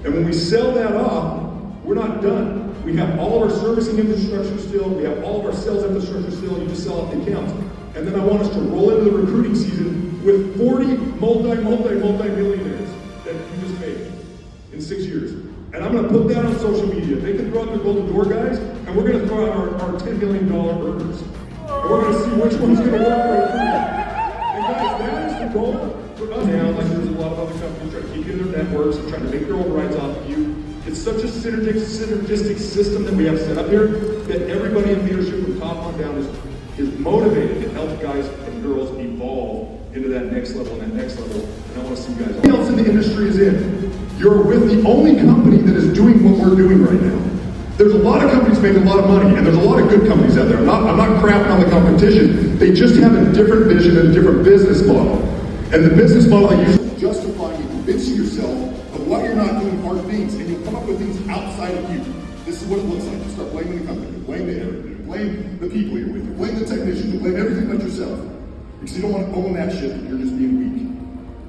And when we sell that off, we're not done. We have all of our servicing infrastructure still, we have all of our sales infrastructure still, and you just sell off the accounts. And then I want us to roll into the recruiting season with 40 multi-millionaires that you just made in 6 years. And I'm gonna put that on social media. They can throw out their golden door guys, and we're gonna throw out our $10 million earners. And we're gonna see which one's gonna work for recruiting. And guys, that is the goal for us now. Like there's a lot of other companies trying to keep you in their networks and trying to make their own rights off of you. It's such a synergistic system that we have set up here that everybody in leadership from top on down is motivated to help guys and girls evolve into that next level and that next level. And I want to see you guys. Everything else in the industry is in. You're with the only company that is doing what we're doing right now. There's a lot of companies making a lot of money, and there's a lot of good companies out there. I'm not crapping on the competition. They just have a different vision and a different business model. And the business model that you're justifying and convincing yourself of what you're not doing hard things, and you'll come up with things outside of you. This is what it looks like. You start blaming the company, you blame the editor, you blame the people you're with, you blame the technician, you blame everything but yourself. Because you don't want to own that shit, you're just being weak.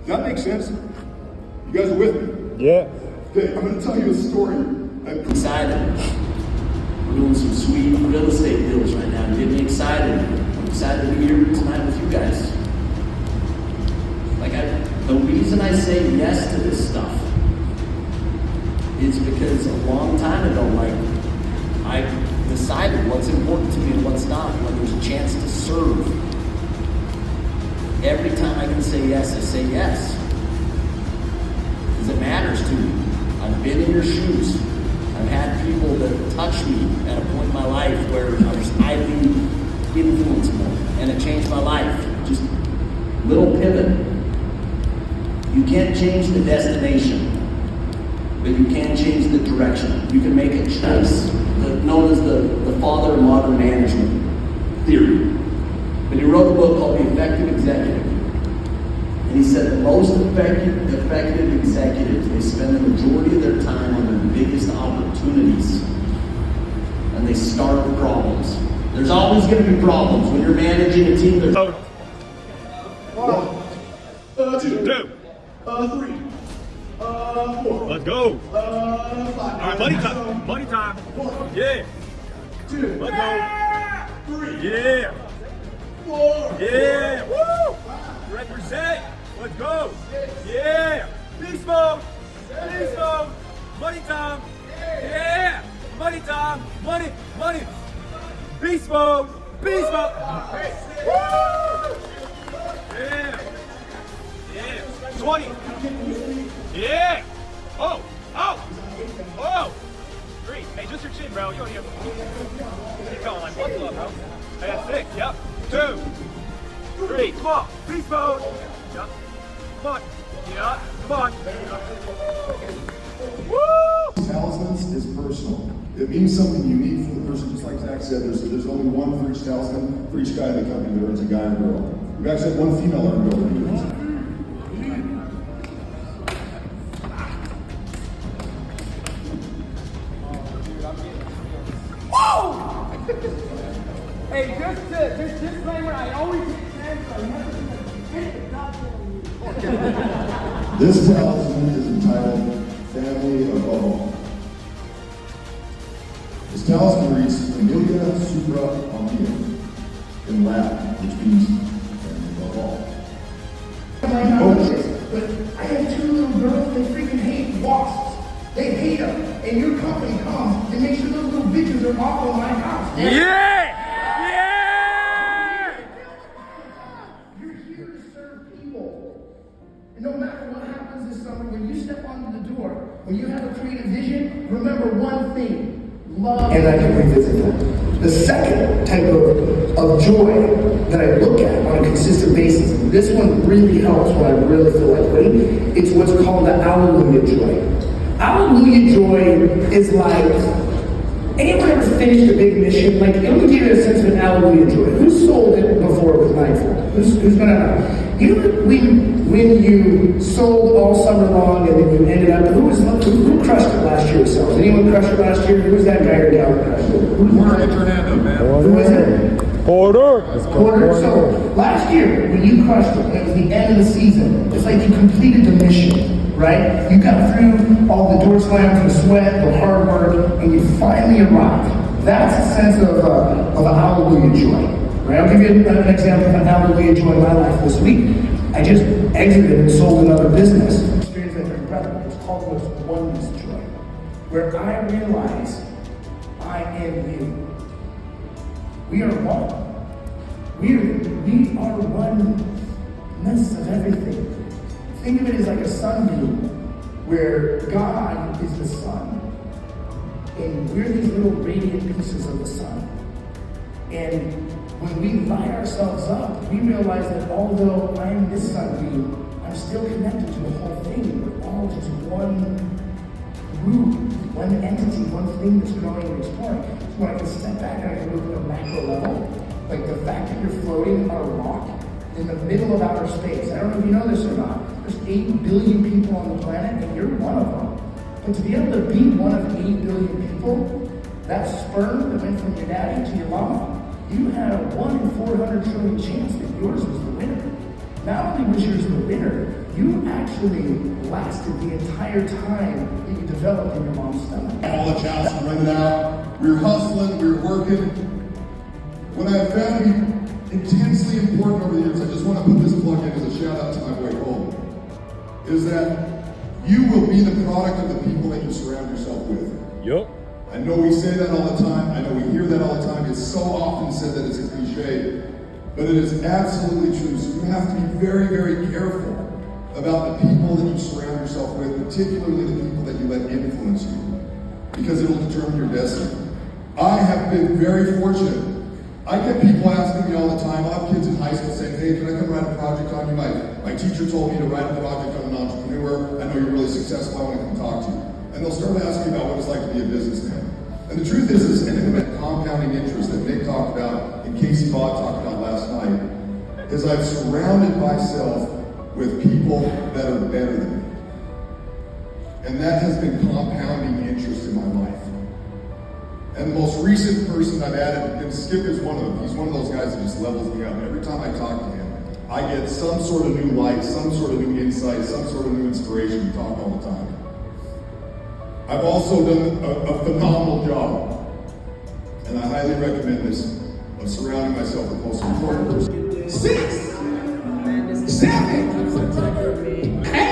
Does that make sense? You guys are with me? Yeah. Okay, I'm going to tell you a story. I'm excited. We're doing some sweet real estate deals right now. Get me excited. I'm excited to be here tonight with you guys. The reason I say yes to this stuff is because a long time ago, I decided what's important to me and what's not when there's a chance to serve. Every time I can say yes, I say yes. Because it matters to me. I've been in your shoes. I've had people that touch me at a point in my life where I was highly influenceable, and it changed my life. Just little pivot. You can't change the destination, but you can change the direction. You can make a choice, known as the father of modern management theory. But he wrote a book called The Effective Executive. And he said that most effective executives, they spend the majority of their time on their biggest opportunities. And they start with problems. There's always going to be problems. When you're managing a team, there's... One, two. 3, 4. Let's go. 5. All right, money time. Money time. 1, Yeah. 2. Let's go. 3. Yeah. 4. Yeah. Woo. Represent. Let's go. Yeah. Beast mode. Beast mode. Money time. Yeah. Money time. Money. Money. Beast mode. Beast mode. Woo. Yeah. Yeah. 20. Yeah. Oh. Oh. Oh. 3. Hey, just your chin, bro. You don't even. Keep going. Like, what's up, bro? Hey, that's 6. Yep. 2. 3. Come on. Beast mode. Yep. Come on. Yeah. Come on. Woo! Talismans is personal. It means something unique for the person. Just like Zach said, there's only one for each talisman, for each guy in the company that earns a guy and a girl. We've actually had one female earn a girl. Hey, just disclaimer, I always hit 10, so I never hit the goddamn. This talisman is entitled Family of All. This talisman reads Familia Supra Omnia in Latin, which means family of all. But I have 2 little girls, they freaking hate wasps. They hate them. And your company comes and makes sure those little bitches are off of my house. Yeah! You're here to serve people. And no matter what happens this summer, when you step onto the door, when you have a creative vision, remember one thing. Love. And I can revisit that. The second type of joy that I look at on a consistent basis, and this one really helps when I really feel like winning, it's what's called the Alleluia joy. Alleluia joy is like, anyone ever finished a big mission? Like, let me give you a sense of an Alleluia joy. Who sold it before it was nightfall? Who's gonna know? You know when you sold all summer long and then you ended up, who crushed it last year with sales? Anyone crushed it last year? Who's that guy or gal that crushed it? Get your hand up, man. Who is it? Porter. Porter. So last year when you crushed it, it was the end of the season. It's like you completed the mission. right? You got through all the door slams, the sweat, the hard work, and you finally arrived. That's a sense of hallelujah joy, right? I'll give you an example of an hallelujah joy in my life this week. I just exited and sold another business. Experience that very incredible. It's called this oneness joy, where I realize I am you. We are one. We are oneness of everything. Think of it as like a sunbeam, where God is the sun, and we're these little radiant pieces of the sun. And when we light ourselves up, we realize that although I'm this sunbeam, I'm still connected to the whole thing. We're all just one group, one entity, one thing that's growing and exploring. So when I can step back and I can look at a macro level, like the fact that you're floating on a rock in the middle of outer space. I don't know if you know this or not. There's 8 billion people on the planet, and you're one of them. But to be able to be one of 8 billion people, that sperm that went from your daddy to your mama, you had a 1 in 400 trillion chance that yours was the winner. Not only was yours the winner, you actually lasted the entire time that you developed in your mom's stomach. College house and rented out. We were hustling, we were working. What I have found to be intensely important over the years, I just want to put this plug in as a shout out to my boy Cole, is that you will be the product of the people that you surround yourself with. Yup. I know we say that all the time. I know we hear that all the time. It's so often said that it's a cliche, but it is absolutely true. So you have to be very, very careful about the people that you surround yourself with, particularly the people that you let influence you, because it will determine your destiny. I have been very fortunate. I get people asking me all the time. I have kids in high school saying, hey, can I come write a project on you? My teacher told me to write a project on an entrepreneur. I know you're really successful. I want to come talk to you. And they'll start asking about what it's like to be a businessman. And the truth is, this intimate compounding interest that Nick talked about and Casey Vaught talked about last night is I've surrounded myself with people that are better than me. And that has been compounding interest in my life. And the most recent person I've added, and Skip is one of them. He's one of those guys that just levels me up. Every time I talk to him, I get some sort of new light, some sort of new insight, some sort of new inspiration. We talk all the time. I've also done a phenomenal job, and I highly recommend this, of surrounding myself with the most important person. 6, 7, 8, 9,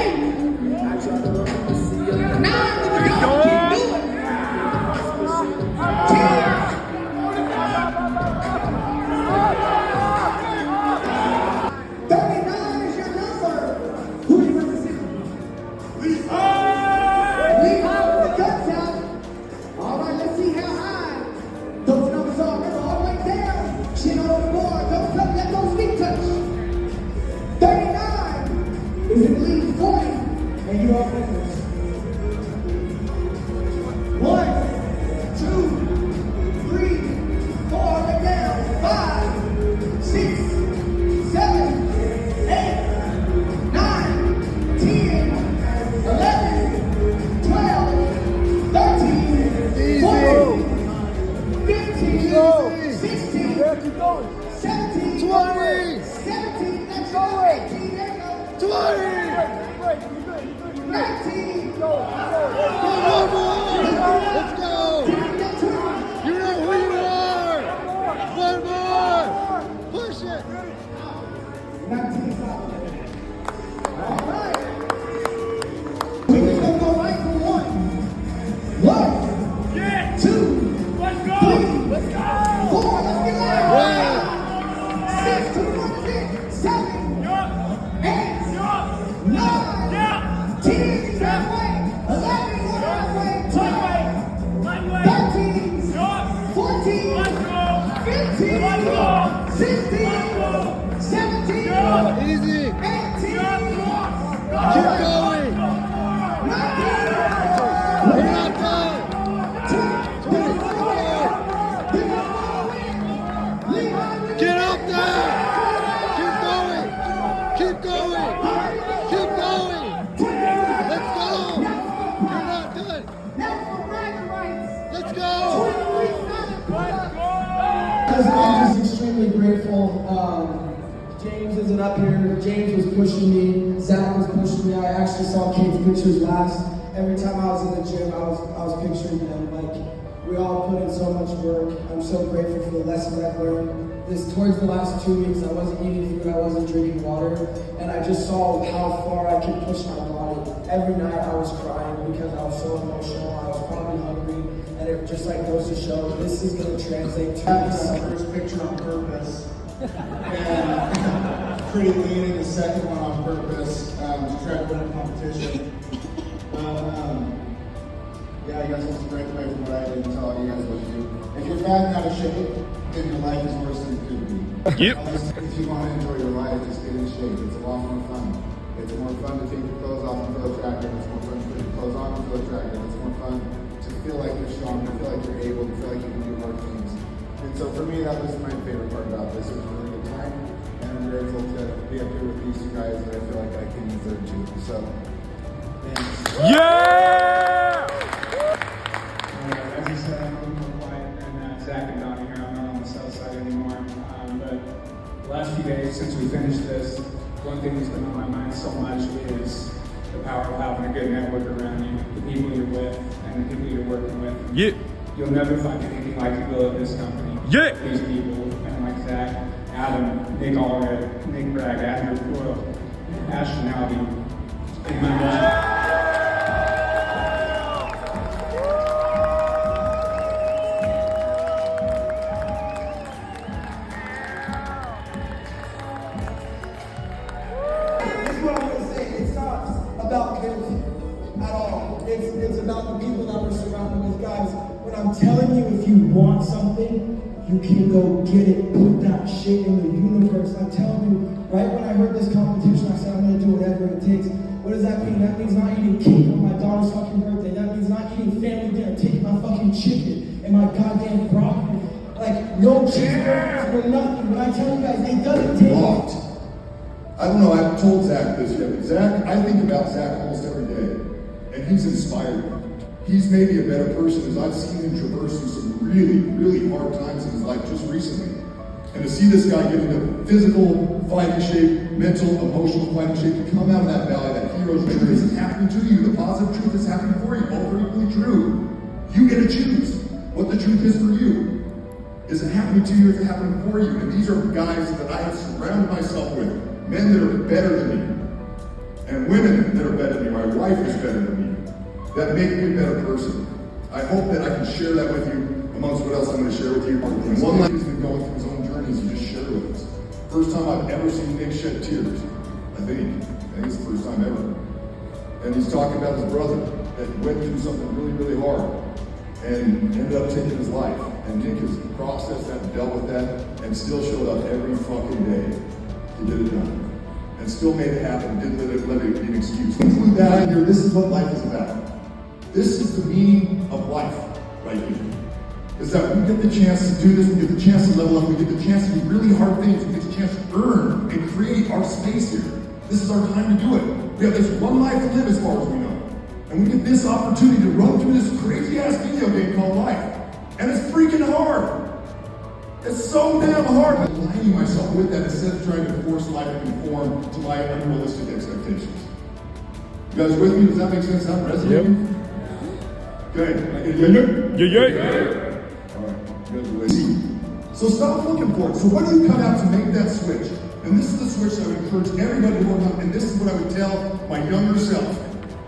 I'm just extremely grateful James isn't up here. James was pushing me. Zach was pushing me. I actually saw Kate's pictures last. Every time I was in the gym, I was picturing them. Like, we all put in so much work. I'm so grateful for the lessons I've learned. Towards the last 2 weeks, I wasn't eating food, I wasn't drinking water, and I just saw how far I could push my body. Every night I was crying because I was so emotional. I was probably hungry, and it just like goes to show this is going to translate to My first picture on purpose, and pretty lean in the second one on purpose to try to win a competition. Yeah, you guys want to break away from what I did and tell you guys what to do. If you're fat and out of shape, then your life is worse than it could be. Yep. If you want to enjoy your life, just get in shape. It's a lot more fun. It's more fun to take your clothes off and feel attractive. It's more fun to put your clothes on and feel attractive. It's more fun to feel like you're strong, to feel like you're able, to feel like you can do hard things. And so for me, that was my favorite part about this. It was a really good time, and I'm grateful to be up here with these two guys that I feel like I can deserve to. So, thanks. Yeah! As you said, I'm a little more quiet than Zach and Donnie here. I'm not on the south side anymore. But the last few days since we finished this, one thing that's been on my mind so much is the power of having a good network around you, the people you're with, and the people you're working with. Yeah. You'll never find anything like you will at this company. Yeah. These people, and like Zach, Adam, Nick Allred, Nick Bragg, Andrew Coyle, Ashton Albee, and my about him at all. It's about the people that we're surrounded with, guys. When I'm telling you, if you want something, you can go get it. Put that shit in the universe. I'm telling you, right when I heard this competition, I said, I'm gonna do whatever it takes. What does that mean? That means not eating cake on my daughter's fucking birthday. That means not eating family dinner, taking my fucking chicken and my goddamn broccoli. Like, no cheeseburgers or nothing. But I tell you guys, it doesn't take Locked. I don't know, I've told Zach this yet, but Zach, I think about Zach almost every day, and he's inspired me. He's maybe a better person as I've seen him traverse through some really, really hard times in his life just recently. And to see this guy get into physical fighting shape, mental, emotional fighting shape, to come out of that valley, that hero's truth isn't happening to you. The positive truth is happening for you. Both are equally true. You get to choose what the truth is for you. Is it happening to you or is it happening for you? And these are guys that I have surrounded myself with. Men that are better than me, and women that are better than me. My wife is better than me. That make me a better person. I hope that I can share that with you amongst what else I'm going to share with you. And one life has been going through his own journeys and just share with us. First time I've ever seen Nick shed tears. I think it's the first time ever. And he's talking about his brother that went through something really, really hard and ended up taking his life. And Nick has processed that, dealt with that, and still showed up every fucking day. He did it done. And still made it happen, didn't let it be an excuse. Include that in here, this is what life is about. This is the meaning of life, right here. Is that we get the chance to do this, we get the chance to level up, we get the chance to do really hard things, we get the chance to earn and create our space here. This is our time to do it. We have this one life to live as far as we know. And we get this opportunity to run through this crazy ass video game called life. And it's freaking hard. It's so damn hard. I'm aligning myself with that instead of trying to force life to conform to my unrealistic expectations. You guys with me? Does that make sense? Does that resonate? Yep. Okay. Yeah. All right. You guys are with. So stop looking for it. So what do you cut out to make that switch? And this is the switch that I would encourage everybody to work on. And this is what I would tell my younger self.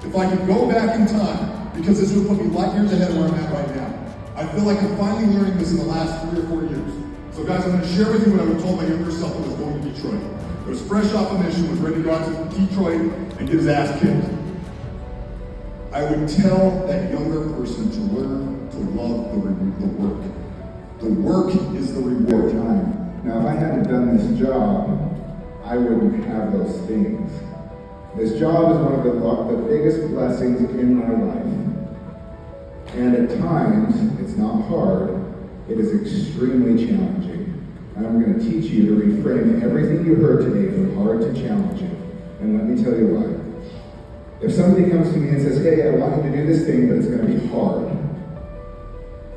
If I could go back in time, because this would put me light years ahead of where I'm at right now. I feel like I'm finally learning this in the last 3 or 4 years. So guys, I'm going to share with you what I would told my younger self when I was going to Detroit. I was fresh off a mission, was ready to go out to Detroit and get his ass kicked. I would tell that younger person to learn to love the work. The work is the reward. Time. Now, if I hadn't done this job, I wouldn't have those things. This job is one of the biggest blessings in my life. And at times, it's not hard, it is extremely challenging. And I'm going to teach you to reframe everything you heard today from hard to challenging. And let me tell you why. If somebody comes to me and says, hey, I want you to do this thing, but it's going to be hard.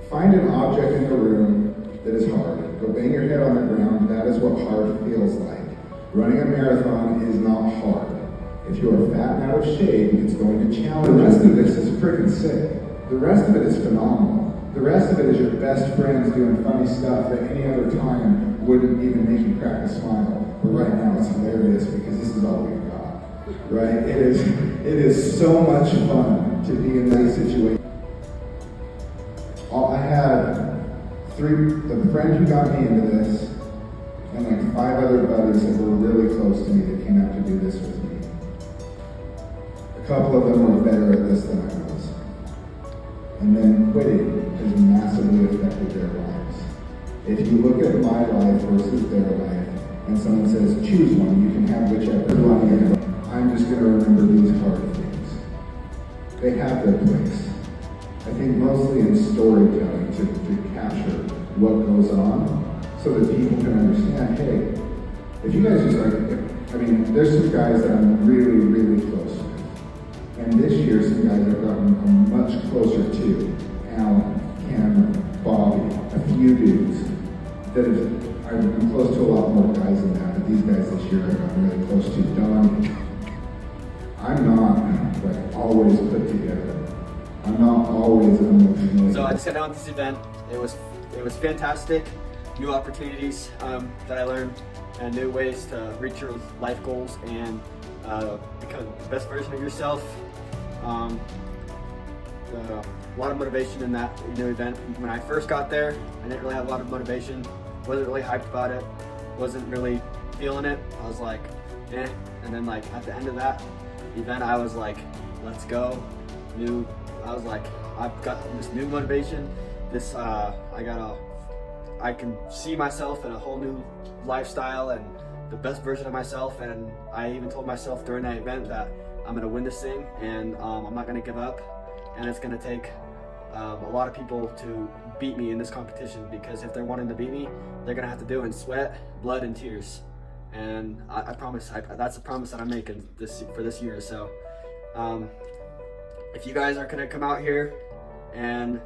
Find an object in the room that is hard. Go bang your head on the ground. That is what hard feels like. Running a marathon is not hard. If you are fat and out of shape, it's going to challenge. The rest of this is freaking sick. The rest of it is phenomenal. The rest of it is your best friends doing funny stuff that any other time wouldn't even make you crack a smile. But right now it's hilarious because this is all we've got. Right? It is so much fun to be in that situation. I had the friend who got me into this, and like 5 other buddies that were really close to me that came out to do this with me. A couple of them were better at this than I was. And then quitting has massively affected their lives. If you look at my life versus their life, and someone says, choose one, you can have whichever one. I'm just going to remember these hard things. They have their place. I think mostly in storytelling to capture what goes on so that people can understand, hey, if you guys just there's some guys that I'm really, really close with. And this year, some guys I've gotten much closer to. Alan, Cameron, Bobby, a few dudes that I've been close to a lot more guys than that, but these guys this year I've gotten really close to. Don, I'm not like always put together. I'm not always emotionally. So I just got down with this event. It was fantastic. New opportunities that I learned, and new ways to reach your life goals and become the best version of yourself. A lot of motivation in that new event. When I first got there, I didn't really have a lot of motivation. Wasn't really hyped about it. Wasn't really feeling it. I was like, eh. And then like at the end of that event, I was like, let's go. I was like, I've got this new motivation. I can see myself in a whole new lifestyle and the best version of myself. And I even told myself during that event that I'm gonna win this thing, and I'm not gonna give up. And it's gonna take a lot of people to beat me in this competition, because if they're wanting to beat me, they're gonna have to do it in sweat, blood, and tears. And I promise, that's a promise that I'm making for this year. So if you guys are gonna come out here and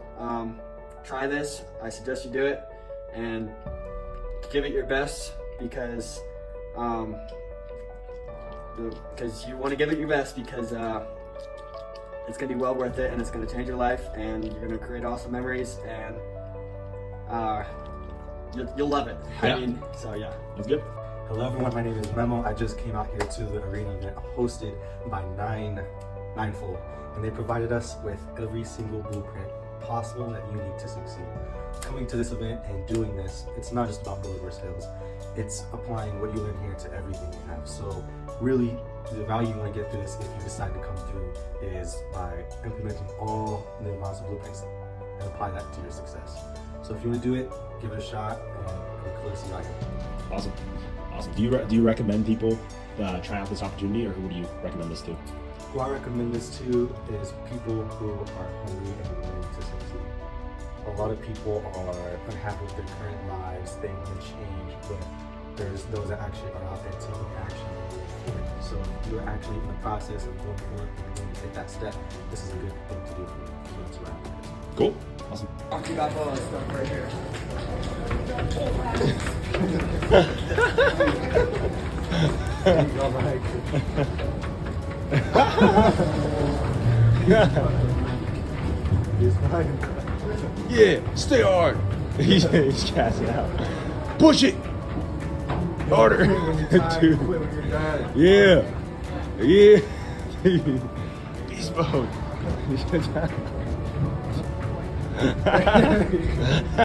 try this, I suggest you do it and give it your best, because you want to give it your best, because it's gonna be well worth it, and it's gonna change your life, and you're gonna create awesome memories, and you'll love it. Yeah. I mean, so yeah. That's good. Hello everyone, my name is Memo. I just came out here to the arena event hosted by Ninefold, and they provided us with every single blueprint possible that you need to succeed. Coming to this event and doing this, it's not just about build sales, it's applying what you learn here to everything you have. So really, the value you want to get through this, if you decide to come through, is by implementing all the amounts of blueprints and apply that to your success. So if you want to do it, give it a shot, and come close to you. Awesome. Do you recommend people try out this opportunity, or who do you recommend this to? Who I recommend this to is people who are hungry and willing to succeed. A lot of people are unhappy with their current lives, they want to change, but there's those that actually are out there taking action and moving forward. So if you're actually in the process of going forward and going to take that step, this is a good thing to do for you. So that's what I recommend. Cool. Awesome. Talk about all this stuff right here. Yeah, stay hard. He's casting out. Push it harder, dude. Yeah, beast mode.